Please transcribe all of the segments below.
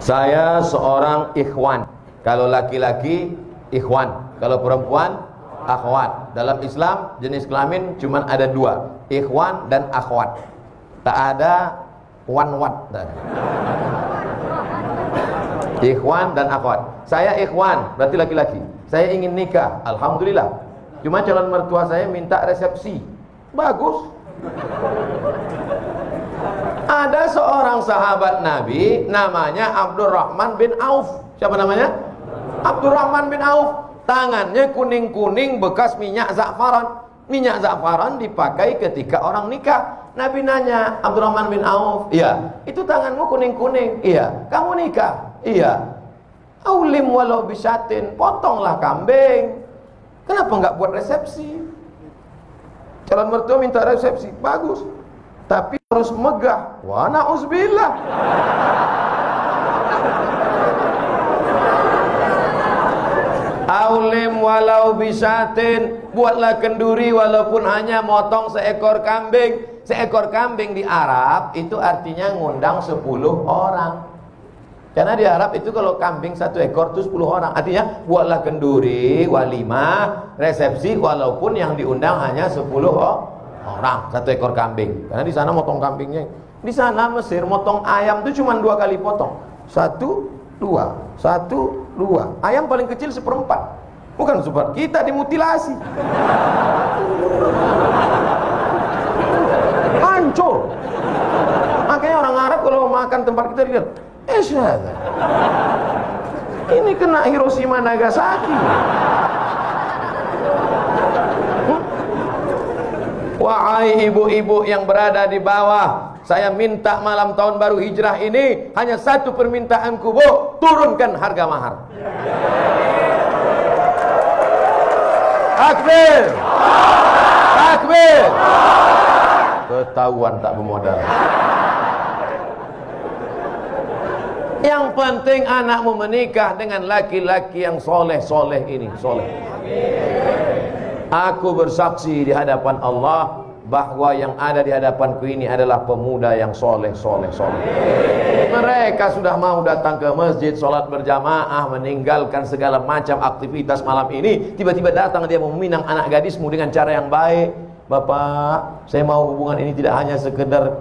Saya seorang ikhwan. Kalau laki-laki ikhwan, kalau perempuan akhwat. Dalam Islam jenis kelamin cuma ada dua, ikhwan dan akhwat. Tak ada wanwat. Ikhwan dan akhwat. Saya ikhwan, berarti laki-laki. Saya ingin nikah, alhamdulillah. Cuma calon mertua saya minta resepsi. Bagus. Ada seorang sahabat Nabi namanya Abdurrahman bin Auf. Siapa namanya? Abdurrahman bin Auf. Tangannya kuning-kuning bekas minyak za'faran. Minyak za'faran dipakai ketika orang nikah. Nabi nanya, Abdurrahman bin Auf, iya, itu tanganmu kuning-kuning. Iya. Kamu nikah? Iya. Aulim walau bisyatin, potonglah kambing. Kenapa enggak buat resepsi? Calon mertua minta resepsi, bagus. Tapi harus megah. Wa na'udzubillah. Aulim walau bisatin, buatlah kenduri walaupun hanya motong seekor kambing. Seekor kambing di Arab itu artinya ngundang 10 orang. Karena di Arab itu kalau kambing 1 ekor itu 10 orang. Artinya buatlah kenduri, walimah, resepsi walaupun yang diundang hanya 10 orang, 1 ekor kambing. Karena di sana motong kambingnya. Di sana Mesir motong ayam itu cuma 2 kali potong. 1, 2, 1, 2. Ayam paling kecil 1/4. Bukan super. Kita dimutilasi. Hancur. Makanya orang Arab kalau makan tempat kita lihat, ini kena Hiroshima Nagasaki. Wahai ibu-ibu yang berada di bawah, saya minta malam tahun baru hijrah ini hanya 1 permintaanku, Bu, turunkan harga mahar. Takbir. Takbir. Ketahuan tak bermodal. Yang penting anakmu menikah dengan laki-laki yang soleh-soleh ini, soleh. Aku bersaksi di hadapan Allah bahwa yang ada di hadapanku ini adalah pemuda yang soleh. Mereka sudah mau datang ke masjid, sholat berjamaah, meninggalkan segala macam aktivitas malam ini. Tiba-tiba datang dia meminang anak gadismu dengan cara yang baik. Bapak, saya mau hubungan ini tidak hanya sekedar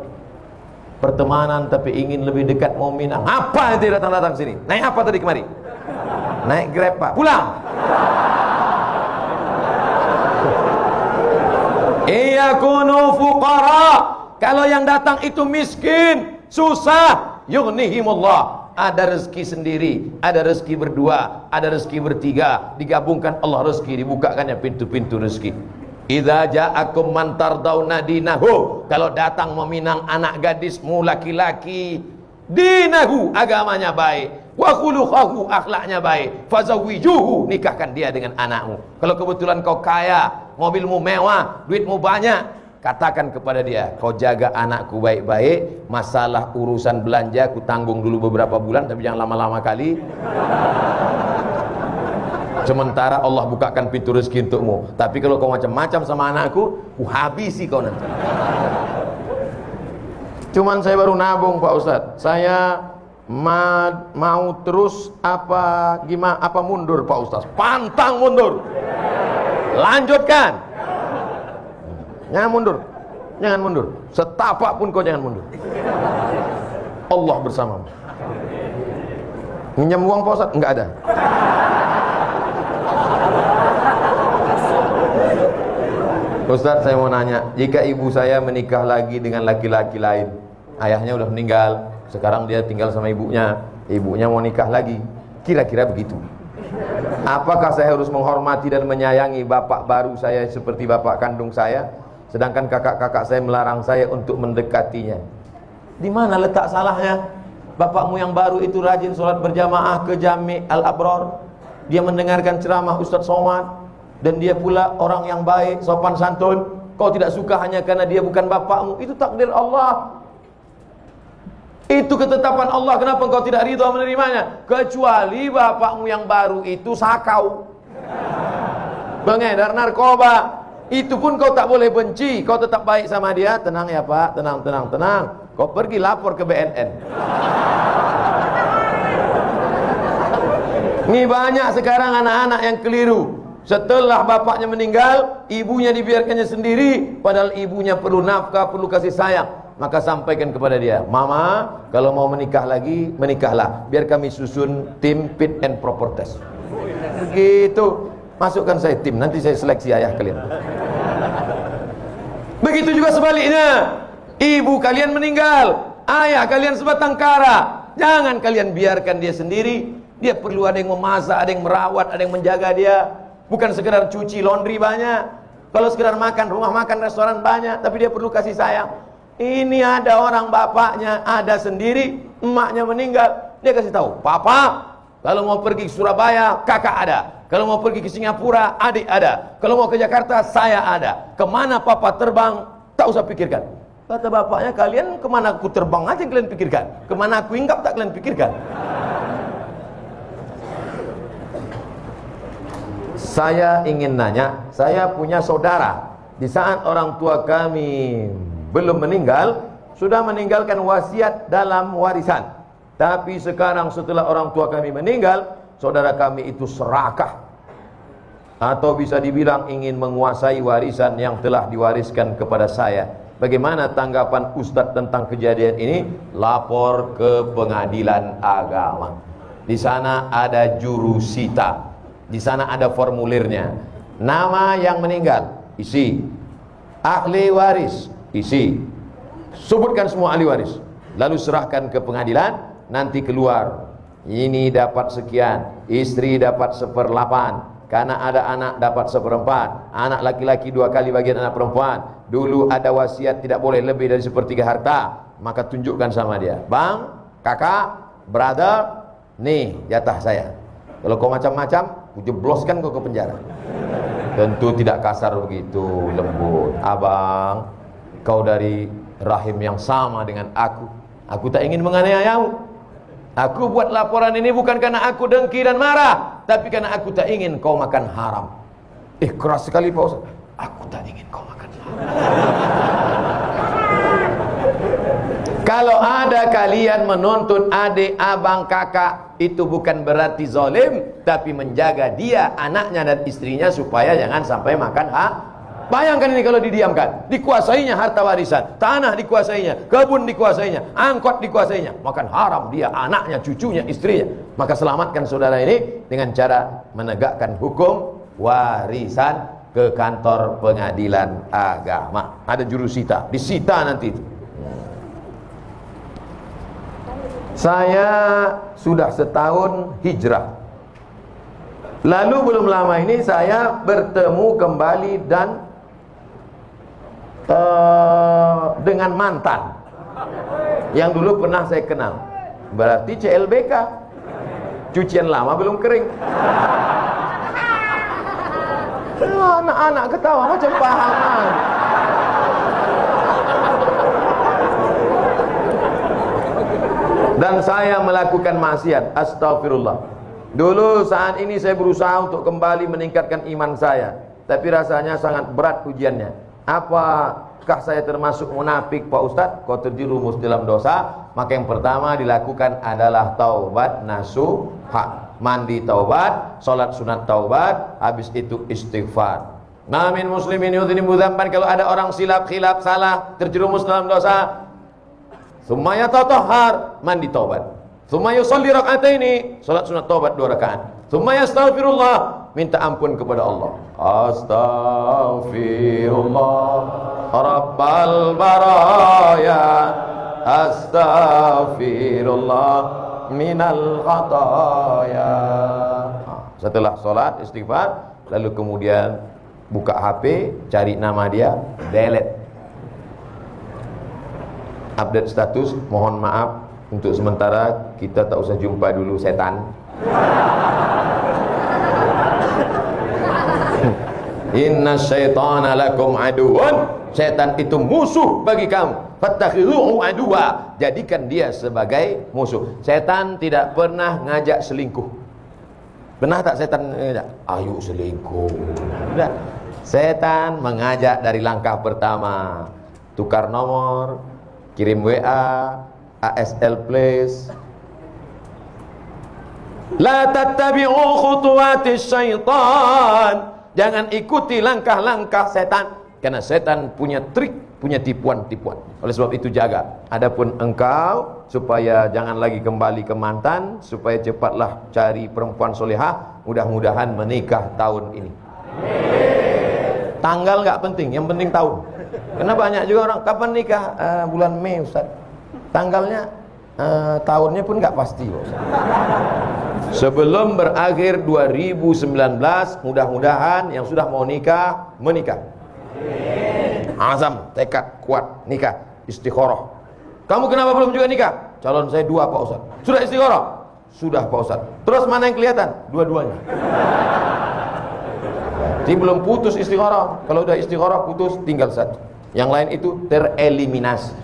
pertemanan, tapi ingin lebih dekat, mau minang. Apa yang datang-datang sini? Naik apa tadi kemari? Naik Grab, Pak. Pulang. Iyakunu fuqara. Kalau yang datang itu miskin, susah, yughnihimullah. Ada rezeki sendiri, ada rezeki berdua, ada rezeki bertiga, digabungkan Allah rezeki, dibukakannya pintu-pintu rezeki. Idza ja'akum man tardawna dinahu. Kalau datang meminang anak gadismu laki-laki, dinahu, agamanya baik, wa khuluquhu, akhlaknya baik, fazawwijuhu, nikahkan dia dengan anakmu. Kalau kebetulan kau kaya, mobilmu mewah, duitmu banyak, katakan kepada dia, kau jaga anakku baik-baik, masalah urusan belanja aku tanggung dulu beberapa bulan, tapi jangan lama-lama kali. Sementara Allah bukakan pintu rezeki untukmu. Tapi kalau kau macam-macam sama anakku, habisi kau nanti. Cuman saya baru nabung, Pak Ustadz. Saya mau terus apa mundur, Pak Ustadz? Pantang mundur. Lanjutkan. Jangan mundur. Jangan mundur. Setapak pun kau jangan mundur. Allah bersamamu. Minjam uang, Pak Ustadz? Enggak ada. Ustadz, saya mau nanya, jika ibu saya menikah lagi dengan laki-laki lain, ayahnya udah meninggal, sekarang dia tinggal sama ibunya mau nikah lagi, kira-kira begitu, apakah saya harus menghormati dan menyayangi bapak baru saya seperti bapak kandung saya, sedangkan kakak-kakak saya melarang saya untuk mendekatinya? Di mana letak salahnya? Bapakmu yang baru itu rajin sholat berjamaah ke Jami' Al-Abrar, dia mendengarkan ceramah Ustadz Somad, dan dia pula orang yang baik, sopan santun. Kau tidak suka hanya karena dia bukan bapakmu, itu takdir Allah, itu ketetapan Allah. Kenapa kau tidak ridha menerimanya? Kecuali bapakmu yang baru itu sakau, pengedar narkoba, itu pun kau tak boleh benci, kau tetap baik sama dia. Tenang ya Pak, tenang. Kau pergi lapor ke BNN. Ini banyak sekarang anak-anak yang keliru. Setelah bapaknya meninggal, ibunya dibiarkannya sendiri, padahal ibunya perlu nafkah, perlu kasih sayang. Maka sampaikan kepada dia, "Mama, kalau mau menikah lagi, menikahlah. Biar kami susun tim fit and proper test." Begitu. Masukkan saya tim, nanti saya seleksi ayah kalian. Begitu juga sebaliknya. Ibu kalian meninggal, ayah kalian sebatang kara. Jangan kalian biarkan dia sendiri. Dia perlu ada yang memasak, ada yang merawat, ada yang menjaga dia. Bukan sekedar cuci laundry banyak. Kalau sekedar makan, rumah makan, restoran banyak, tapi dia perlu kasih sayang. Ini ada orang bapaknya ada sendiri, emaknya meninggal. Dia kasih tahu, "Papa, kalau mau pergi ke Surabaya, kakak ada. Kalau mau pergi ke Singapura, adik ada. Kalau mau ke Jakarta, saya ada. Kemana papa terbang, tak usah pikirkan." Kata bapaknya, "Kalian kemana aku terbang aja kalian pikirkan. Kemana aku hinggap tak kalian pikirkan." Saya ingin nanya, saya punya saudara. Di saat orang tua kami belum meninggal, sudah meninggalkan wasiat dalam warisan. Tapi sekarang setelah orang tua kami meninggal, saudara kami itu serakah, atau bisa dibilang ingin menguasai warisan yang telah diwariskan kepada saya. Bagaimana tanggapan Ustadz tentang kejadian ini? Lapor ke pengadilan agama. Di sana ada jurusita. Di sana ada formulirnya. Nama yang meninggal, isi. Ahli waris, isi. Sebutkan semua ahli waris. Lalu serahkan ke pengadilan. Nanti keluar, ini dapat sekian, istri dapat 1/8, karena ada anak dapat 1/4, anak laki-laki 2 kali bagian anak perempuan. Dulu ada wasiat tidak boleh lebih dari 1/3 harta. Maka tunjukkan sama dia, "Bang, kakak, brother, nih jatah saya. Kalau kau macam-macam, ku jebloskan kau ke penjara." Tentu tidak kasar begitu, lembut. "Abang, kau dari rahim yang sama dengan aku. Aku tak ingin menganiayamu. Aku buat laporan ini bukan karena aku dengki dan marah, tapi karena aku tak ingin kau makan haram." Keras sekali Pak Ustaz. "Aku tak ingin kau makan haram." Kalau ada kalian menuntut adik, abang, kakak, itu bukan berarti zalim, tapi menjaga dia, anaknya dan istrinya supaya jangan sampai makan haram. Bayangkan ini kalau didiamkan, dikuasainya harta warisan, tanah dikuasainya, kebun dikuasainya, angkot dikuasainya, makan haram dia, anaknya, cucunya, istrinya. Maka selamatkan saudara ini dengan cara menegakkan hukum warisan ke kantor pengadilan agama. Ada jurusita, disita nanti itu. Saya sudah setahun hijrah. Lalu belum lama ini saya bertemu kembali dan dengan mantan yang dulu pernah saya kenal. Berarti CLBK, cucian lama belum kering. Anak-anak ketawa macam paham. Dan saya melakukan maksiat, astagfirullah. Dulu saat ini saya berusaha untuk kembali meningkatkan iman saya, tapi rasanya sangat berat ujiannya. Apakah saya termasuk munafik Pak Ustadz? Kau terjerumus dalam dosa, maka yang pertama dilakukan adalah taubat nasuha. Mandi taubat, salat sunat taubat, habis itu istighfar. Namin muslimin yudhinibu dzamban, kalau ada orang silap, khilaf, salah, terjerumus dalam dosa, summa yatahhar, mandi taubat. Summa yusalli rak'ataini, salat sunat taubat 2 rakaat. Summa yastaghfirullah, minta ampun kepada Allah. Astaghfirullah Rabbal baraya, astaghfirullah minal khataya. Setelah salat istighfar, lalu kemudian buka HP, cari nama dia, delete. Update status, mohon maaf untuk sementara kita tak usah jumpa dulu setan. Inna syaitana lakum aduun, setan itu musuh bagi kamu. Fattakhidhuhu aduwa, jadikan dia sebagai musuh. Setan tidak pernah ngajak selingkuh. Pernah tak setan ngajak? Ayo selingkuh. Tidak. Setan mengajak dari langkah pertama, tukar nomor, kirim WA, ASL please. La tattabi'u khutuwatis syaitan. Jangan ikuti langkah-langkah setan, karena setan punya trik, punya tipuan-tipuan. Oleh sebab itu jaga. Adapun engkau, supaya jangan lagi kembali ke mantan, supaya cepatlah cari perempuan solehah, mudah-mudahan menikah tahun ini. Tanggal nggak penting, yang penting tahun. Karena banyak juga orang, kapan nikah? Bulan Mei Ustaz. Tanggalnya, tahunnya pun nggak pasti Ustaz. Sebelum berakhir 2019, mudah-mudahan yang sudah mau nikah, menikah. Azam, tekad, kuat, nikah, istikharah. Kamu kenapa belum juga nikah? Calon saya 2 Pak Ustaz. Sudah istikharah? Sudah Pak Ustaz. Terus mana yang kelihatan? Dua-duanya. Jadi belum putus istikharah. Kalau udah istikharah putus, tinggal 1. Yang lain itu tereliminasi.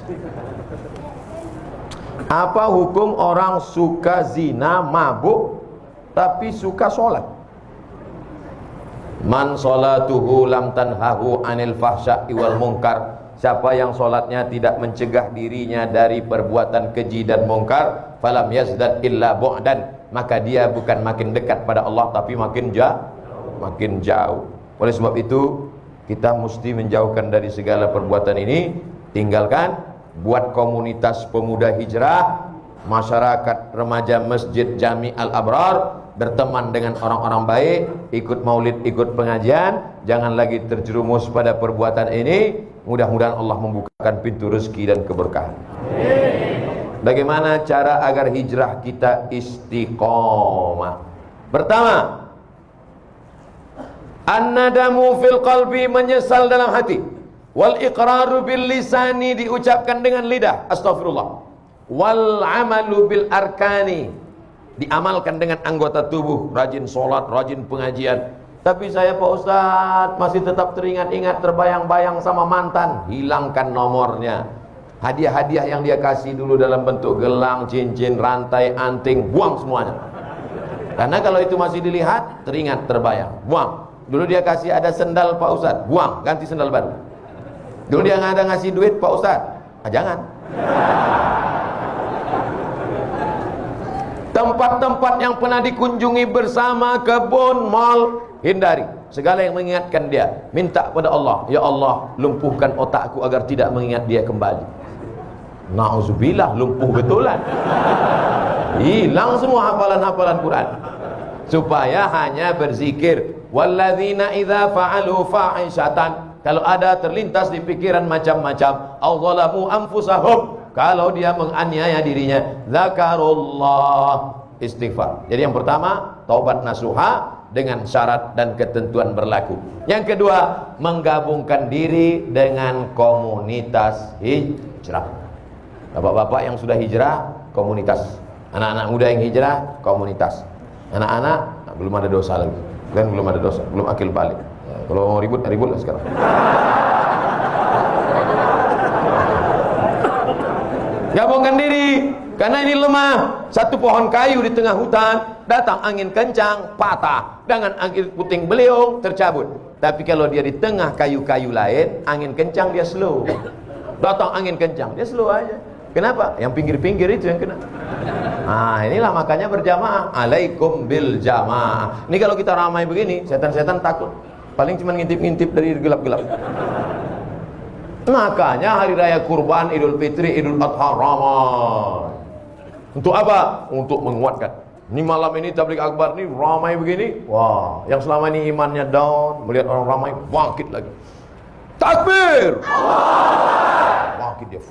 Apa hukum orang suka zina, mabuk, tapi suka sholat? Man sholatuhu lam tanhahu anil fahsya'i wal munkar. Siapa yang sholatnya tidak mencegah dirinya dari perbuatan keji dan mungkar, falam yazdad illa bu'dan, maka dia bukan makin dekat pada Allah, tapi makin jauh. Oleh sebab itu, kita mesti menjauhkan dari segala perbuatan ini. Tinggalkan. Buat komunitas pemuda hijrah, masyarakat remaja Masjid Jami Al-Abrar, berteman dengan orang-orang baik, ikut maulid, ikut pengajian, jangan lagi terjerumus pada perbuatan ini. Mudah-mudahan Allah membukakan pintu rezeki dan keberkahan. Bagaimana cara agar hijrah kita istiqomah? Pertama, an-nadamu fil qalbi, menyesal dalam hati. Wal iqraru bil lisani, diucapkan dengan lidah, astagfirullah. Wal amalu bil arkani, diamalkan dengan anggota tubuh, rajin sholat, rajin pengajian. Tapi saya Pak Ustadz masih tetap teringat-ingat, terbayang-bayang sama mantan. Hilangkan nomornya. Hadiah-hadiah yang dia kasih dulu dalam bentuk gelang, cincin, rantai, anting, buang semuanya. Karena kalau itu masih dilihat, teringat, terbayang, buang. Dulu dia kasih ada sendal Pak Ustadz, buang, ganti sendal baru. Dulu dia nggak ada ngasih duit Pak Ustadz, jangan. Tempat-tempat yang pernah dikunjungi bersama, kebun, mal, hindari. Segala yang mengingatkan dia, minta pada Allah, ya Allah, lumpuhkan otakku agar tidak mengingat dia kembali. Na'udzubillah, lumpuh betulan. Hilang semua hafalan-hafalan Quran. Supaya hanya berzikir. Walladzina idza fa'alu fa'ishatan, kalau ada terlintas di pikiran macam-macam, auzalamu anfusahum, kalau dia menganiaya dirinya, zakarullah, istighfar. Jadi yang pertama, taubat nasuha dengan syarat dan ketentuan berlaku. Yang kedua, menggabungkan diri dengan komunitas hijrah. Bapak-bapak yang sudah hijrah, komunitas. Anak-anak muda yang hijrah, komunitas. Anak-anak belum ada dosa lagi. Dan belum ada dosa, belum akil balik. Kalau mau ribut, ribut lah sekarang. Gabungkan diri, karena ini lemah. Satu pohon kayu di tengah hutan, datang angin kencang, patah. Dengan angin puting beliung, tercabut. Tapi kalau dia di tengah kayu-kayu lain, angin kencang dia slow. Datang angin kencang, dia slow aja. Kenapa? Yang pinggir-pinggir itu yang kena. Nah, inilah makanya berjamaah. Alaikum bil jamaah. Ini kalau kita ramai begini, setan-setan takut. Paling cuma ngintip-ngintip dari gelap-gelap. Makanya hari raya kurban, Idul Fitri, Idul Adha ramai. Untuk apa? Untuk menguatkan. Ini malam ini tabligh akbar ini ramai begini. Wah, yang selama ini imannya down, melihat orang ramai, bangkit lagi. Takbir! Bangkit dia.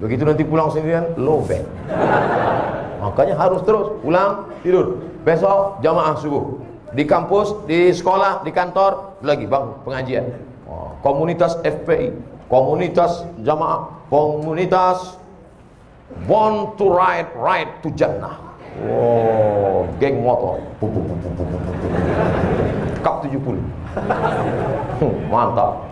Begitu nanti pulang sendirian, low back. Makanya harus terus pulang, tidur. Besok jamaah subuh. Di kampus, di sekolah, di kantor, lagi bang pengajian. Komunitas FPI, komunitas jamaah, komunitas born to ride, ride to Jannah. Oh, geng motor. Kap 70. Mantap.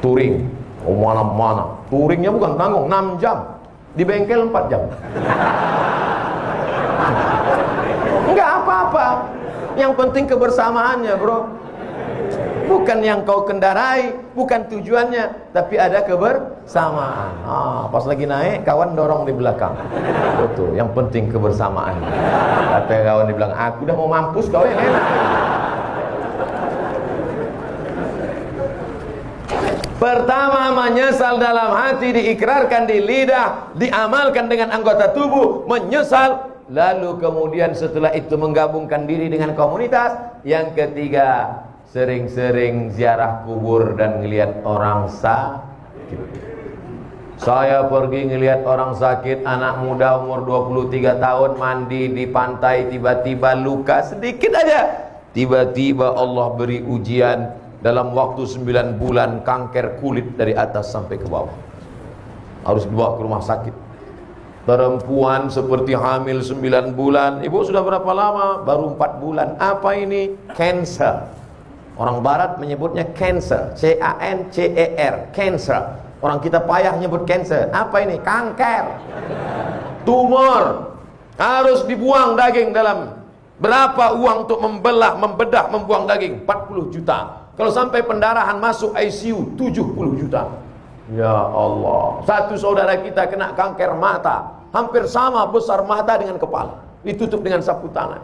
Touring. Oh, mana-mana. Touringnya bukan tanggung, 6 jam. Di bengkel 4 jam. Enggak apa-apa. Yang penting kebersamaannya, bro. Bukan yang kau kendarai, bukan tujuannya, tapi ada kebersamaan. Pas lagi naik, kawan dorong di belakang. Betul, yang penting kebersamaan. Kata kawan di belakang, aku udah mau mampus, kau yang enak. Pertama, menyesal dalam hati, diikrarkan di lidah, diamalkan dengan anggota tubuh, menyesal. Lalu kemudian setelah itu menggabungkan diri dengan komunitas. Yang ketiga, sering-sering ziarah kubur dan ngelihat orang sakit. Saya pergi ngelihat orang sakit, anak muda umur 23 tahun mandi di pantai, tiba-tiba luka sedikit aja. Tiba-tiba Allah beri ujian, dalam waktu 9 bulan kanker kulit dari atas sampai ke bawah. Harus dibawa ke rumah sakit. Perempuan seperti hamil 9 bulan. Ibu sudah berapa lama? Baru 4 bulan. Apa ini? Cancer. Orang barat menyebutnya cancer, C-A-N-C-E-R, cancer. Orang kita payah nyebut cancer. Apa ini? Kanker, tumor. Harus dibuang daging dalam. Berapa uang untuk membedah, membuang daging? 40 juta. Kalau sampai pendarahan masuk ICU, 70 juta. Ya Allah. Satu saudara kita kena kanker mata, hampir sama besar mata dengan kepala, ditutup dengan sapu tangan.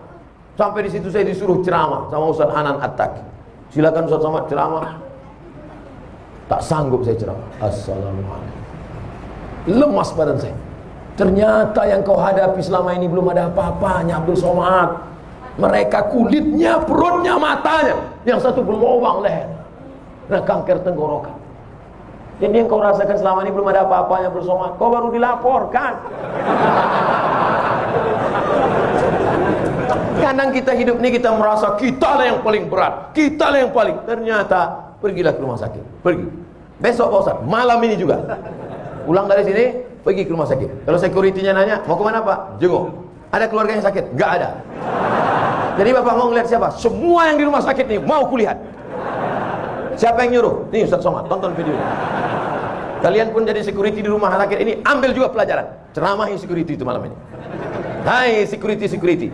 Sampai di situ saya disuruh ceramah sama Ustaz Hanan At-Taqi. Silakan Ustaz Somad ceramah. Tak sanggup saya ceramah. Assalamualaikum. Lemas badan saya. Ternyata yang kau hadapi selama ini belum ada apa-apanya, Abdul Somad. Mereka kulitnya, perutnya, matanya, yang satu berlubang leher, nah kanker tenggorokan. Jadi yang kau rasakan selama ini belum ada apa-apanya bersama, kau baru dilaporkan. Kadang kita hidup ini kita merasa kita lah yang paling berat, kita lah yang paling. Ternyata pergilah ke rumah sakit, pergi. Besok Pak Ustaz, malam ini juga. Pulang dari sini, pergi ke rumah sakit. Kalau security-nya nanya, mau kemana Pak? Jenguk. Ada keluarga yang sakit? Enggak ada. Jadi Bapak mau ngeliat siapa? Semua yang di rumah sakit nih mau kulihat. Siapa yang nyuruh? Nih Ustaz Somad, tonton video. Kalian pun jadi security di rumah sakit ini, ambil juga pelajaran. Ceramahi security itu malam ini. Hai security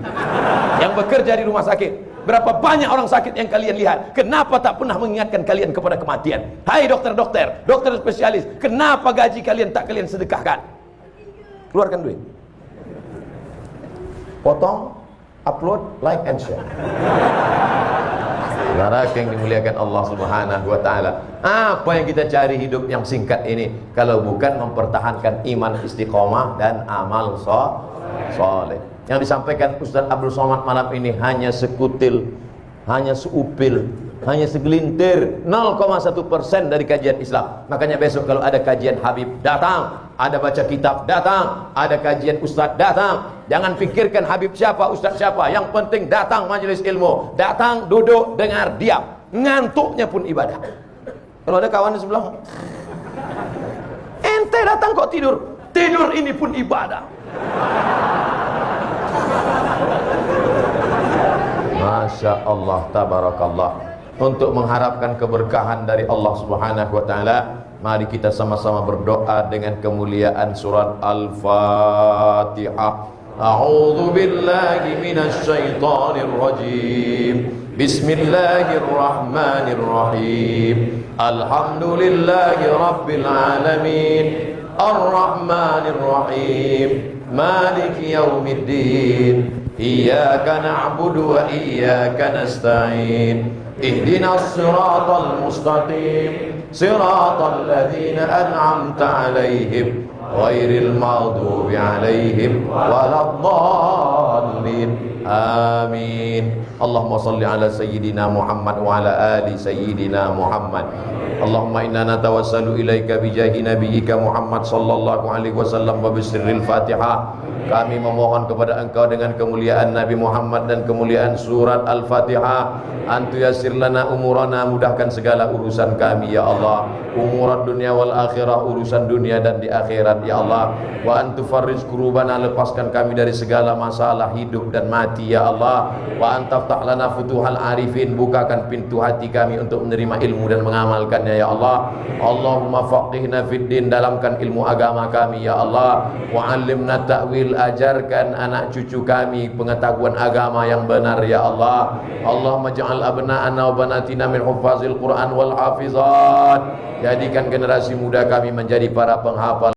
yang bekerja di rumah sakit, berapa banyak orang sakit yang kalian lihat? Kenapa tak pernah mengingatkan kalian kepada kematian? Hai dokter spesialis, kenapa gaji kalian tak kalian sedekahkan? Keluarkan duit, potong, upload, like and share. Saudara yang dimuliakan Allah Subhanahu wa taala, apa yang kita cari hidup yang singkat ini kalau bukan mempertahankan iman istiqomah dan amal soleh. Yang disampaikan Ustaz Abdul Somad malam ini hanya sekutil, hanya seupil, hanya segelintir, 0,1% dari kajian Islam. Makanya besok kalau ada kajian Habib, datang. Ada baca kitab, datang. Ada kajian Ustaz, datang. Jangan pikirkan Habib siapa, Ustaz siapa. Yang penting datang majelis ilmu. Datang, duduk, dengar, diam. Ngantuknya pun ibadah. Kalau ada kawan di sebelah, ente datang kok tidur. Tidur ini pun ibadah. Masya Allah, tabarakallah. Untuk mengharapkan keberkahan dari Allah Subhanahu wa taala, mari kita sama-sama berdoa dengan kemuliaan surat Al-Fatihah. A'udzu billahi minasy syaithanir rajim. Bismillahirrahmanirrahim. Alhamdulillahi rabbil alamin. Ar-Rahmanir Rahim. Maliki yaumiddin. Iyyaka na'budu wa iyyaka nasta'in. Ihdinas siratal mustaqim. Siratal ladzina an'amta 'alaihim ghairil maghdubi 'alaihim waladdallin. Amin. Allahumma salli ala sayyidina Muhammad wa ala ali sayyidina Muhammad. Allahumma inna natawassalu ilaika bijahi nabiyyika Muhammad sallallahu alaihi wasallam wa bisirril Fatihah. Kami memohon kepada Engkau dengan kemuliaan Nabi Muhammad dan kemuliaan surat Al-Fatihah, antu yassir lana umurana, mudahkan segala urusan kami ya Allah, umurat dunia wal akhirah, urusan dunia dan di akhirat ya Allah. Wa antu farriz kurubana, lepaskan kami dari segala masalah hidup dan mati ya Allah. Wa antaftah lana futuhal arifin, bukakan pintu hati kami untuk menerima ilmu dan mengamalkannya ya Allah. Allahumma faqihna fid din, dalamkan ilmu agama kami ya Allah. Wa 'allimna ta'wil ajarkan anak cucu kami pengetahuan agama yang benar ya Allah. Allahumma ja'al abna'ana wa banatina min huffazil Quran wal hafizat. Jadikan generasi muda kami menjadi para penghafal